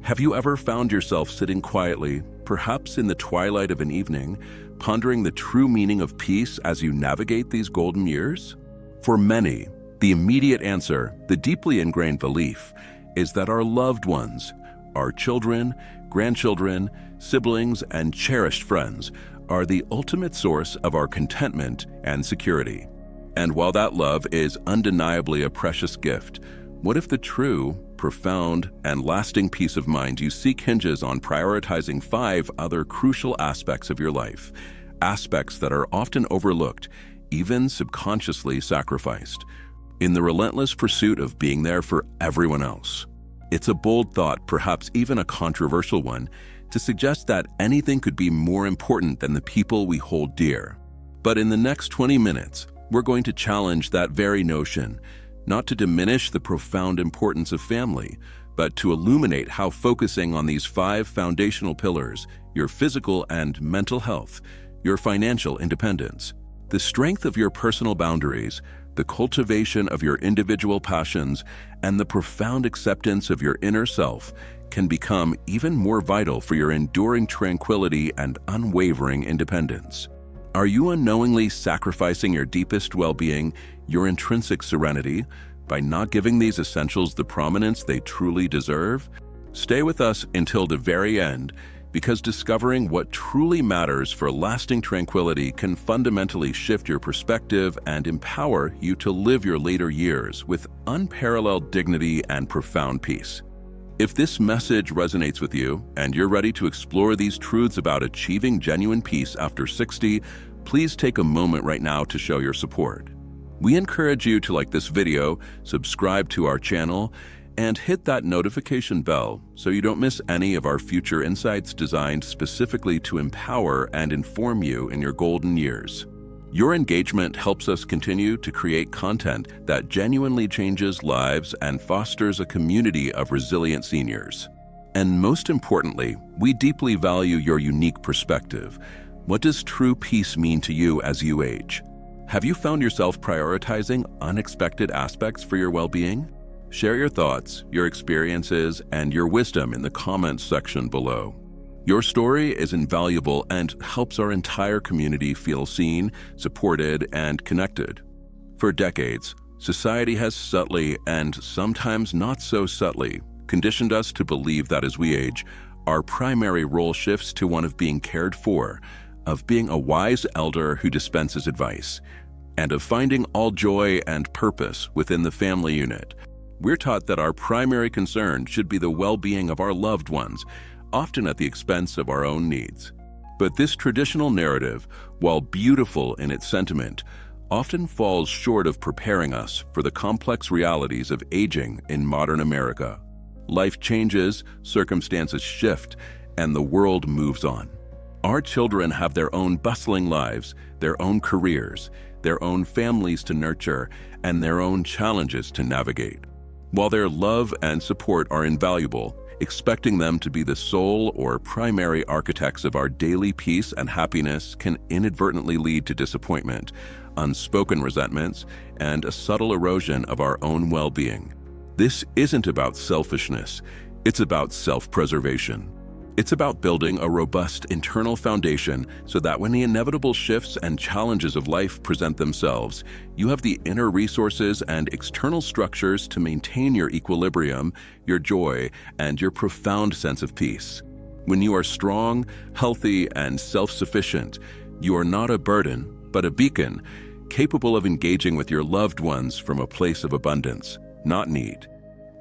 Have you ever found yourself sitting quietly, perhaps in the twilight of an evening, pondering the true meaning of peace as you navigate these golden years? For many, the immediate answer, the deeply ingrained belief, is that our loved ones, our children, grandchildren, siblings, and cherished friends are the ultimate source of our contentment and security. And while that love is undeniably a precious gift, what if the true, profound, and lasting peace of mind you seek hinges on prioritizing 5 other crucial aspects of your life, aspects that are often overlooked, even subconsciously sacrificed, in the relentless pursuit of being there for everyone else? It's a bold thought, perhaps even a controversial one, to suggest that anything could be more important than the people we hold dear. But in the next 20 minutes, we're going to challenge that very notion, not to diminish the profound importance of family, but to illuminate how focusing on these 5 foundational pillars, your physical and mental health, your financial independence, the strength of your personal boundaries, the cultivation of your individual passions, and the profound acceptance of your inner self can become even more vital for your enduring tranquility and unwavering independence. Are you unknowingly sacrificing your deepest well-being, your intrinsic serenity, by not giving these essentials the prominence they truly deserve? Stay with us until the very end, because discovering what truly matters for lasting tranquility can fundamentally shift your perspective and empower you to live your later years with unparalleled dignity and profound peace. If this message resonates with you and you're ready to explore these truths about achieving genuine peace after 60, please take a moment right now to show your support. We encourage you to like this video, subscribe to our channel, and hit that notification bell so you don't miss any of our future insights designed specifically to empower and inform you in your golden years. Your engagement helps us continue to create content that genuinely changes lives and fosters a community of resilient seniors. And most importantly, we deeply value your unique perspective. What does true peace mean to you as you age? Have you found yourself prioritizing unexpected aspects for your well-being? Share your thoughts, your experiences, and your wisdom in the comments section below. Your story is invaluable and helps our entire community feel seen, supported, and connected. For decades, society has subtly, and sometimes not so subtly, conditioned us to believe that as we age, our primary role shifts to one of being cared for, of being a wise elder who dispenses advice, and of finding all joy and purpose within the family unit. We're taught that our primary concern should be the well-being of our loved ones, often at the expense of our own needs. But this traditional narrative, while beautiful in its sentiment, often falls short of preparing us for the complex realities of aging in modern America. Life changes, circumstances shift, and the world moves on. Our children have their own bustling lives, their own careers, their own families to nurture, and their own challenges to navigate. While their love and support are invaluable, expecting them to be the sole or primary architects of our daily peace and happiness can inadvertently lead to disappointment, unspoken resentments, and a subtle erosion of our own well-being. This isn't about selfishness, it's about self-preservation. It's about building a robust internal foundation so that when the inevitable shifts and challenges of life present themselves, you have the inner resources and external structures to maintain your equilibrium, your joy, and your profound sense of peace. When you are strong, healthy, and self-sufficient, you are not a burden, but a beacon, capable of engaging with your loved ones from a place of abundance, not need.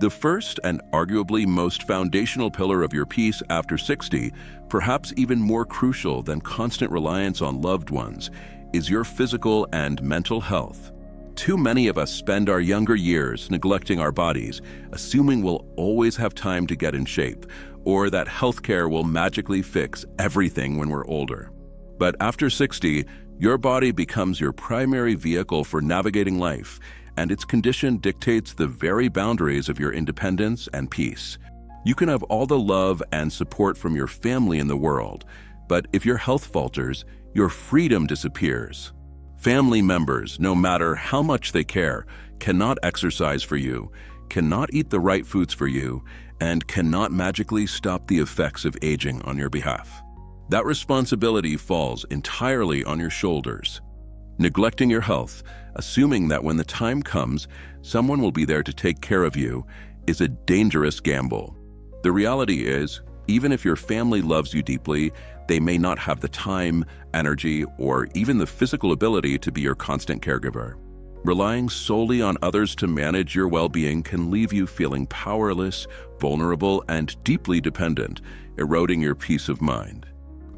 The first and arguably most foundational pillar of your peace after 60, perhaps even more crucial than constant reliance on loved ones, is your physical and mental health. Too many of us spend our younger years neglecting our bodies, assuming we'll always have time to get in shape, or that healthcare will magically fix everything when we're older. But after 60, your body becomes your primary vehicle for navigating life, and its condition dictates the very boundaries of your independence and peace. You can have all the love and support from your family in the world, but if your health falters, your freedom disappears. Family members, no matter how much they care, cannot exercise for you, cannot eat the right foods for you, and cannot magically stop the effects of aging on your behalf. That responsibility falls entirely on your shoulders. Neglecting your health, assuming that when the time comes, someone will be there to take care of you, is a dangerous gamble. The reality is, even if your family loves you deeply, they may not have the time, energy, or even the physical ability to be your constant caregiver. Relying solely on others to manage your well-being can leave you feeling powerless, vulnerable, and deeply dependent, eroding your peace of mind.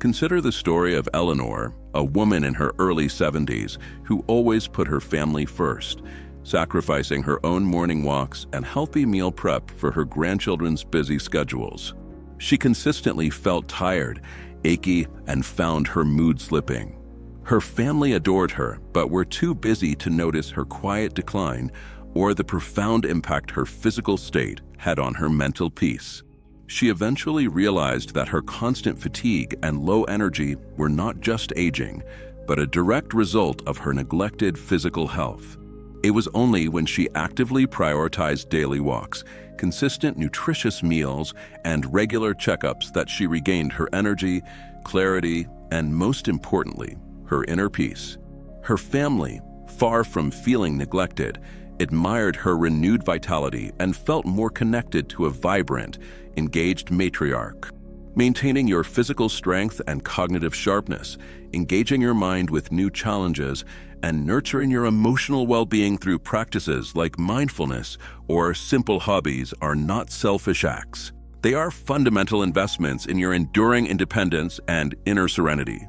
Consider the story of Eleanor, a woman in her early 70s who always put her family first, sacrificing her own morning walks and healthy meal prep for her grandchildren's busy schedules. She consistently felt tired, achy, and found her mood slipping. Her family adored her, but were too busy to notice her quiet decline or the profound impact her physical state had on her mental peace. She eventually realized that her constant fatigue and low energy were not just aging, but a direct result of her neglected physical health. It was only when she actively prioritized daily walks, consistent nutritious meals, and regular checkups that she regained her energy, clarity, and most importantly, her inner peace. Her family, far from feeling neglected, admired her renewed vitality and felt more connected to a vibrant, engaged matriarch. Maintaining your physical strength and cognitive sharpness, engaging your mind with new challenges, and nurturing your emotional well-being through practices like mindfulness or simple hobbies are not selfish acts. They are fundamental investments in your enduring independence and inner serenity.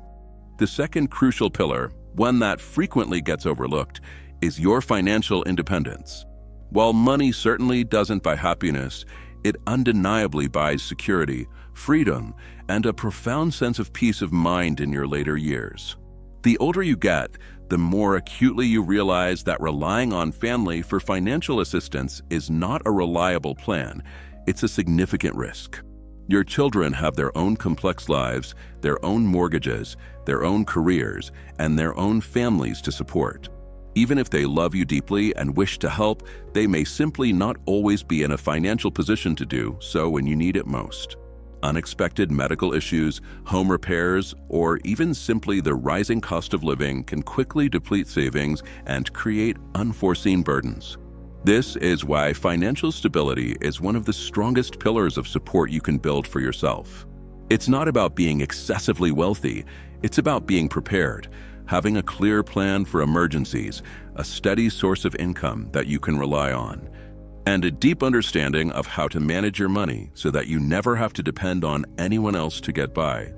The second crucial pillar, one that frequently gets overlooked, is your financial independence. While money certainly doesn't buy happiness, it undeniably buys security, freedom, and a profound sense of peace of mind in your later years. The older you get, the more acutely you realize that relying on family for financial assistance is not a reliable plan. It's a significant risk. Your children have their own complex lives, their own mortgages, their own careers, and their own families to support. Even if they love you deeply and wish to help, they may simply not always be in a financial position to do so when you need it most. Unexpected medical issues, home repairs, or even simply the rising cost of living can quickly deplete savings and create unforeseen burdens. This is why financial stability is one of the strongest pillars of support you can build for yourself. It's not about being excessively wealthy, it's about being prepared, having a clear plan for emergencies, a steady source of income that you can rely on, and a deep understanding of how to manage your money so that you never have to depend on anyone else to get by.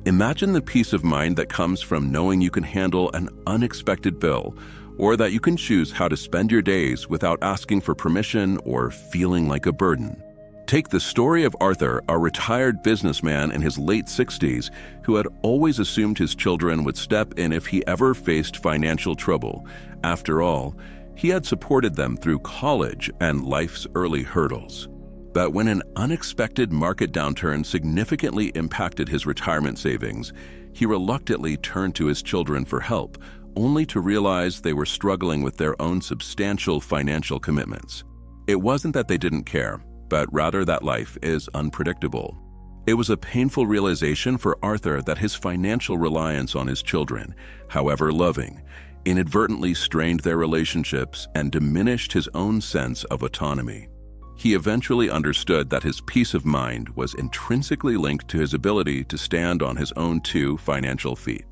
Imagine the peace of mind that comes from knowing you can handle an unexpected bill, or that you can choose how to spend your days without asking for permission or feeling like a burden. Take the story of Arthur, a retired businessman in his late 60s who had always assumed his children would step in if he ever faced financial trouble. After all, he had supported them through college and life's early hurdles. But when an unexpected market downturn significantly impacted his retirement savings, he reluctantly turned to his children for help, only to realize they were struggling with their own substantial financial commitments. It wasn't that they didn't care, but rather that life is unpredictable. It was a painful realization for Arthur that his financial reliance on his children, however loving, inadvertently strained their relationships and diminished his own sense of autonomy. He eventually understood that his peace of mind was intrinsically linked to his ability to stand on his own two financial feet.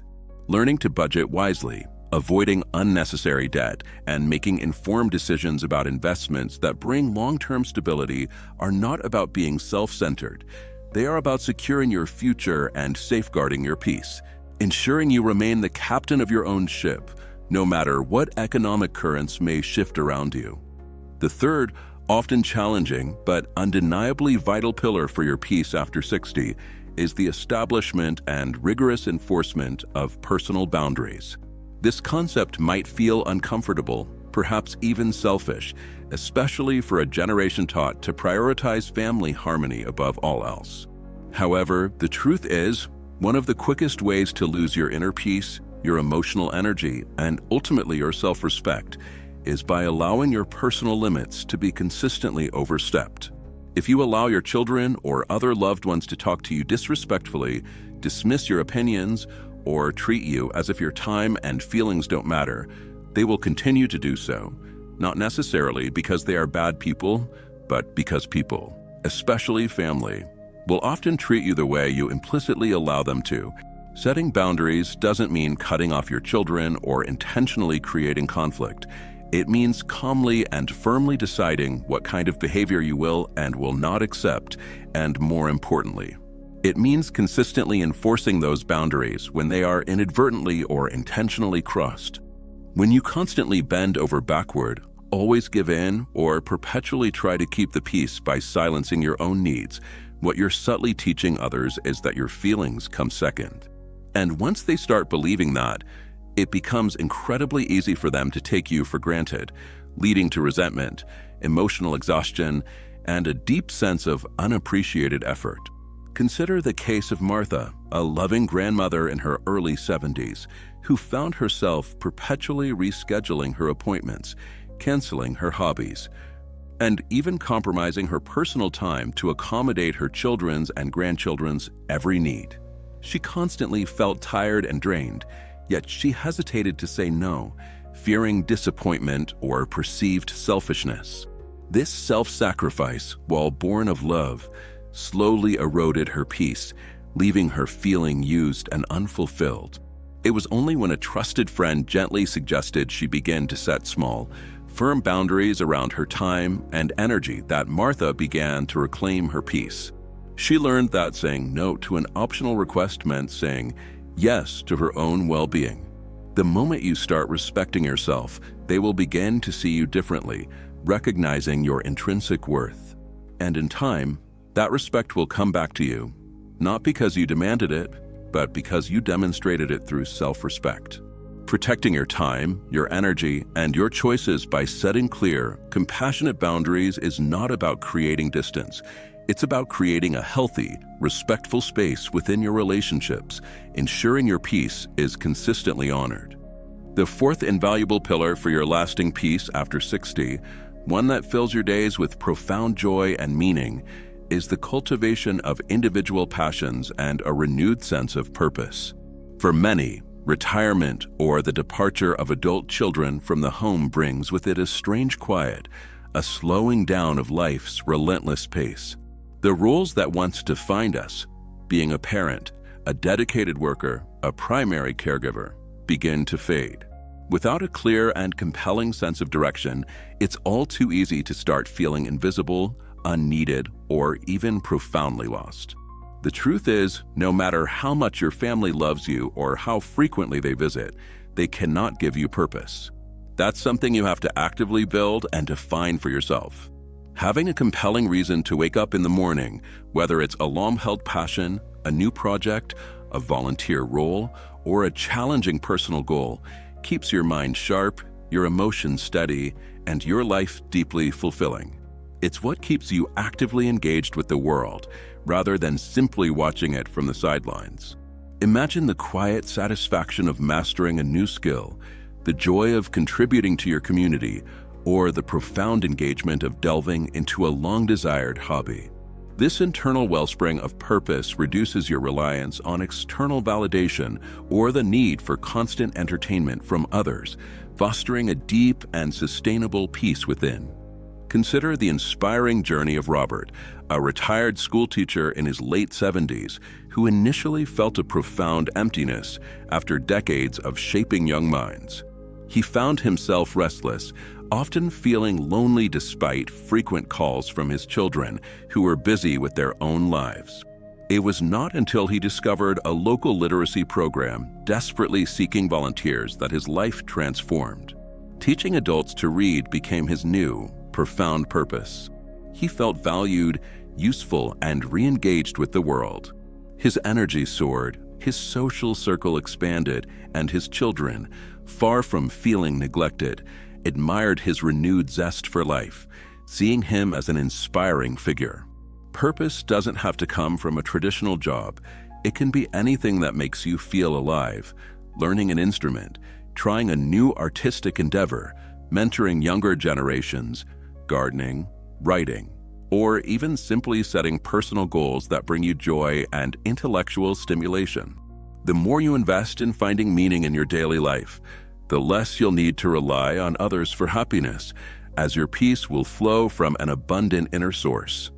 Learning to budget wisely, avoiding unnecessary debt, and making informed decisions about investments that bring long-term stability are not about being self-centered. They are about securing your future and safeguarding your peace, ensuring you remain the captain of your own ship, no matter what economic currents may shift around you. The third, often challenging but undeniably vital pillar for your peace after 60 is the establishment and rigorous enforcement of personal boundaries. This concept might feel uncomfortable, perhaps even selfish, especially for a generation taught to prioritize family harmony above all else. However, the truth is, one of the quickest ways to lose your inner peace, your emotional energy, and ultimately your self-respect is by allowing your personal limits to be consistently overstepped. If you allow your children or other loved ones to talk to you disrespectfully, dismiss your opinions, or treat you as if your time and feelings don't matter, they will continue to do so, not necessarily because they are bad people, but because people, especially family, will often treat you the way you implicitly allow them to. Setting boundaries doesn't mean cutting off your children or intentionally creating conflict. It means calmly and firmly deciding what kind of behavior you will and will not accept, and more importantly, it means consistently enforcing those boundaries when they are inadvertently or intentionally crossed. When you constantly bend over backward, always give in, or perpetually try to keep the peace by silencing your own needs, what you're subtly teaching others is that your feelings come second. And once they start believing that, it becomes incredibly easy for them to take you for granted, leading to resentment, emotional exhaustion, and a deep sense of unappreciated effort. Consider the case of Martha, a loving grandmother in her early 70s, who found herself perpetually rescheduling her appointments, canceling her hobbies, and even compromising her personal time to accommodate her children's and grandchildren's every need. She constantly felt tired and drained, yet she hesitated to say no, fearing disappointment or perceived selfishness. This self-sacrifice, while born of love, slowly eroded her peace, leaving her feeling used and unfulfilled. It was only when a trusted friend gently suggested she begin to set small, firm boundaries around her time and energy that Martha began to reclaim her peace. She learned that saying no to an optional request meant saying yes to her own well-being. The moment you start respecting yourself, they will begin to see you differently, recognizing your intrinsic worth. And in time, that respect will come back to you, not because you demanded it, but because you demonstrated it through self-respect. Protecting your time, your energy, and your choices by setting clear, compassionate boundaries is not about creating distance. It's about creating a healthy, respectful space within your relationships, ensuring your peace is consistently honored. The fourth invaluable pillar for your lasting peace after 60, one that fills your days with profound joy and meaning, is the cultivation of individual passions and a renewed sense of purpose. For many, retirement or the departure of adult children from the home brings with it a strange quiet, a slowing down of life's relentless pace. The roles that once defined us, being a parent, a dedicated worker, a primary caregiver, begin to fade. Without a clear and compelling sense of direction, it's all too easy to start feeling invisible, unneeded, or even profoundly lost. The truth is, no matter how much your family loves you or how frequently they visit, they cannot give you purpose. That's something you have to actively build and define for yourself. Having a compelling reason to wake up in the morning, whether it's a long-held passion, a new project, a volunteer role, or a challenging personal goal, keeps your mind sharp, your emotions steady, and your life deeply fulfilling. It's what keeps you actively engaged with the world, rather than simply watching it from the sidelines. Imagine the quiet satisfaction of mastering a new skill, the joy of contributing to your community, or the profound engagement of delving into a long-desired hobby. This internal wellspring of purpose reduces your reliance on external validation or the need for constant entertainment from others, fostering a deep and sustainable peace within. Consider the inspiring journey of Robert, a retired schoolteacher in his late 70s who initially felt a profound emptiness after decades of shaping young minds. He found himself restless, often feeling lonely despite frequent calls from his children who were busy with their own lives. It was not until he discovered a local literacy program desperately seeking volunteers that his life transformed. Teaching adults to read became his new, profound purpose. He felt valued, useful, and re-engaged with the world. His energy soared, his social circle expanded, and his children, far from feeling neglected, admired his renewed zest for life, seeing him as an inspiring figure. Purpose doesn't have to come from a traditional job. It can be anything that makes you feel alive, learning an instrument, trying a new artistic endeavor, mentoring younger generations, gardening, writing, or even simply setting personal goals that bring you joy and intellectual stimulation. The more you invest in finding meaning in your daily life, the less you'll need to rely on others for happiness, as your peace will flow from an abundant inner source.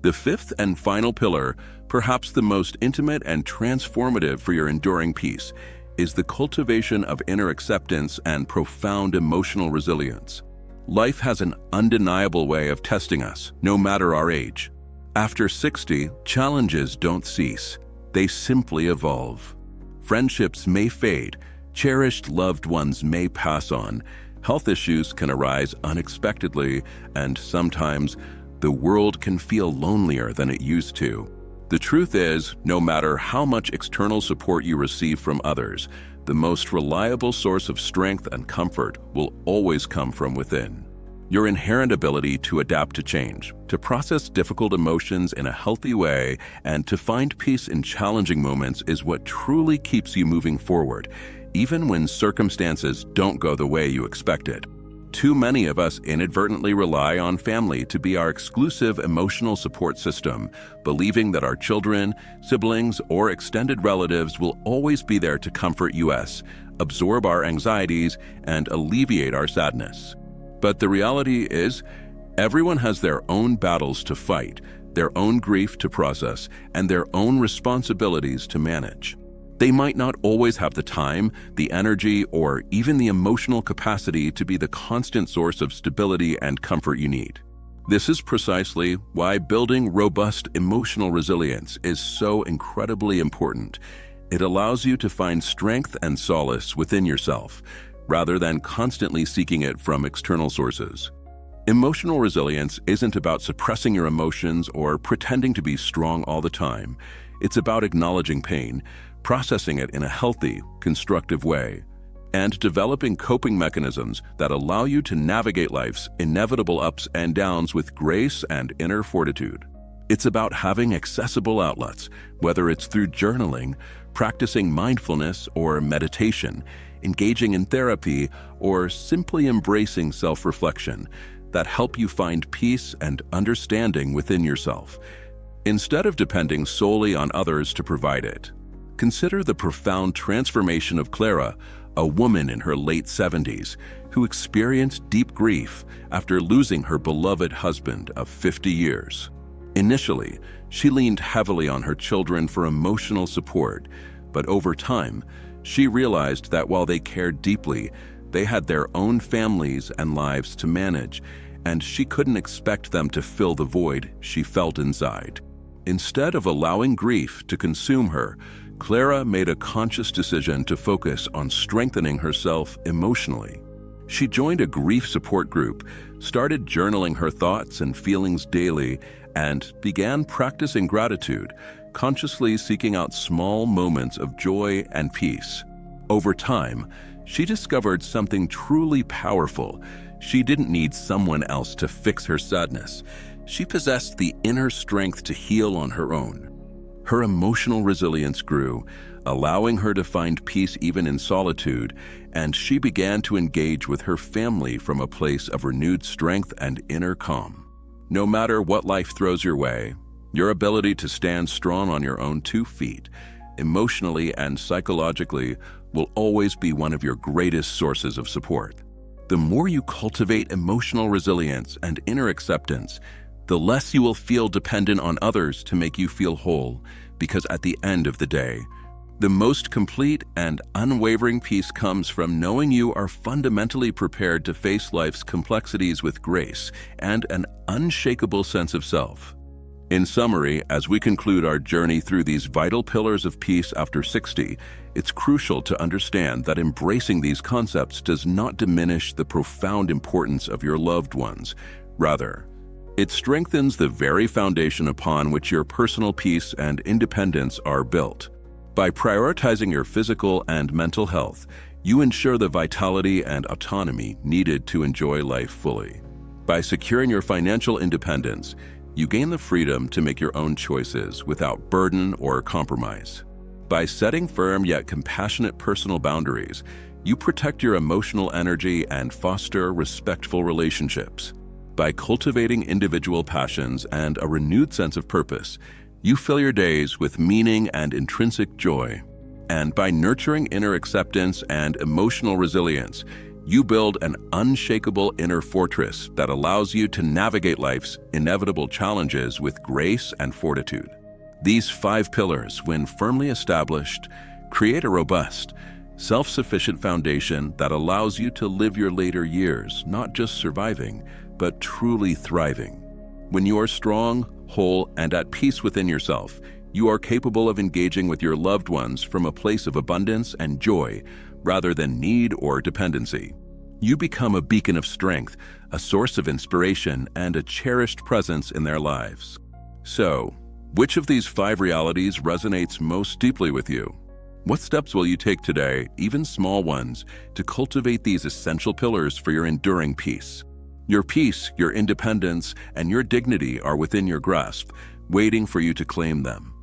The fifth and final pillar, perhaps the most intimate and transformative for your enduring peace, is the cultivation of inner acceptance and profound emotional resilience. Life has an undeniable way of testing us, no matter our age. After 60, challenges don't cease. They simply evolve. Friendships may fade, cherished loved ones may pass on, health issues can arise unexpectedly, and sometimes the world can feel lonelier than it used to. The truth is, no matter how much external support you receive from others, the most reliable source of strength and comfort will always come from within. Your inherent ability to adapt to change, to process difficult emotions in a healthy way, and to find peace in challenging moments is what truly keeps you moving forward, even when circumstances don't go the way you expected. Too many of us inadvertently rely on family to be our exclusive emotional support system, believing that our children, siblings, or extended relatives will always be there to comfort us, absorb our anxieties, and alleviate our sadness. But the reality is, everyone has their own battles to fight, their own grief to process, and their own responsibilities to manage. They might not always have the time, the energy, or even the emotional capacity to be the constant source of stability and comfort you need. This is precisely why building robust emotional resilience is so incredibly important. It allows you to find strength and solace within yourself, rather than constantly seeking it from external sources. Emotional resilience isn't about suppressing your emotions or pretending to be strong all the time. It's about acknowledging pain, processing it in a healthy, constructive way, and developing coping mechanisms that allow you to navigate life's inevitable ups and downs with grace and inner fortitude. It's about having accessible outlets, whether it's through journaling, practicing mindfulness or meditation, engaging in therapy, or simply embracing self-reflection, that help you find peace and understanding within yourself, instead of depending solely on others to provide it. Consider the profound transformation of Clara, a woman in her late 70s, who experienced deep grief after losing her beloved husband of 50 years. Initially, she leaned heavily on her children for emotional support, but over time, she realized that while they cared deeply, they had their own families and lives to manage, and she couldn't expect them to fill the void she felt inside. Instead of allowing grief to consume her, Clara made a conscious decision to focus on strengthening herself emotionally. She joined a grief support group, started journaling her thoughts and feelings daily, and began practicing gratitude, consciously seeking out small moments of joy and peace. Over time, she discovered something truly powerful. She didn't need someone else to fix her sadness. She possessed the inner strength to heal on her own. Her emotional resilience grew, allowing her to find peace even in solitude, and she began to engage with her family from a place of renewed strength and inner calm. No matter what life throws your way, your ability to stand strong on your own 2 feet, emotionally and psychologically, will always be one of your greatest sources of support. The more you cultivate emotional resilience and inner acceptance, the less you will feel dependent on others to make you feel whole, because at the end of the day, the most complete and unwavering peace comes from knowing you are fundamentally prepared to face life's complexities with grace and an unshakable sense of self. In summary, as we conclude our journey through these vital pillars of peace after 60, it's crucial to understand that embracing these concepts does not diminish the profound importance of your loved ones. Rather, it strengthens the very foundation upon which your personal peace and independence are built. By prioritizing your physical and mental health, you ensure the vitality and autonomy needed to enjoy life fully. By securing your financial independence, you gain the freedom to make your own choices without burden or compromise. By setting firm yet compassionate personal boundaries, you protect your emotional energy and foster respectful relationships. By cultivating individual passions and a renewed sense of purpose, you fill your days with meaning and intrinsic joy. And by nurturing inner acceptance and emotional resilience, you build an unshakable inner fortress that allows you to navigate life's inevitable challenges with grace and fortitude. These 5 pillars, when firmly established, create a robust, self-sufficient foundation that allows you to live your later years not just surviving, but truly thriving. When you are strong, whole, and at peace within yourself, you are capable of engaging with your loved ones from a place of abundance and joy rather than need or dependency. You become a beacon of strength, a source of inspiration, and a cherished presence in their lives. So, which of these 5 realities resonates most deeply with you? What steps will you take today, even small ones, to cultivate these essential pillars for your enduring peace? Your peace, your independence, and your dignity are within your grasp, waiting for you to claim them.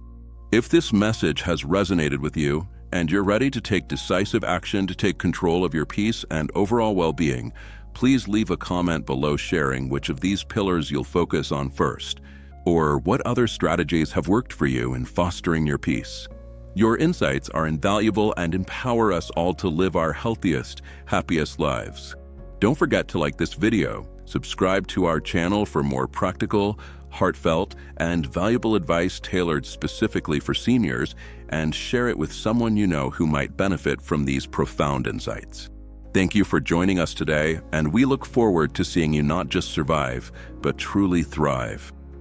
If this message has resonated with you, and you're ready to take decisive action to take control of your peace and overall well-being, please leave a comment below sharing which of these pillars you'll focus on first, or what other strategies have worked for you in fostering your peace. Your insights are invaluable and empower us all to live our healthiest, happiest lives. Don't forget to like this video, subscribe to our channel for more practical, heartfelt, and valuable advice tailored specifically for seniors, and share it with someone you know who might benefit from these profound insights. Thank you for joining us today, and we look forward to seeing you not just survive, but truly thrive.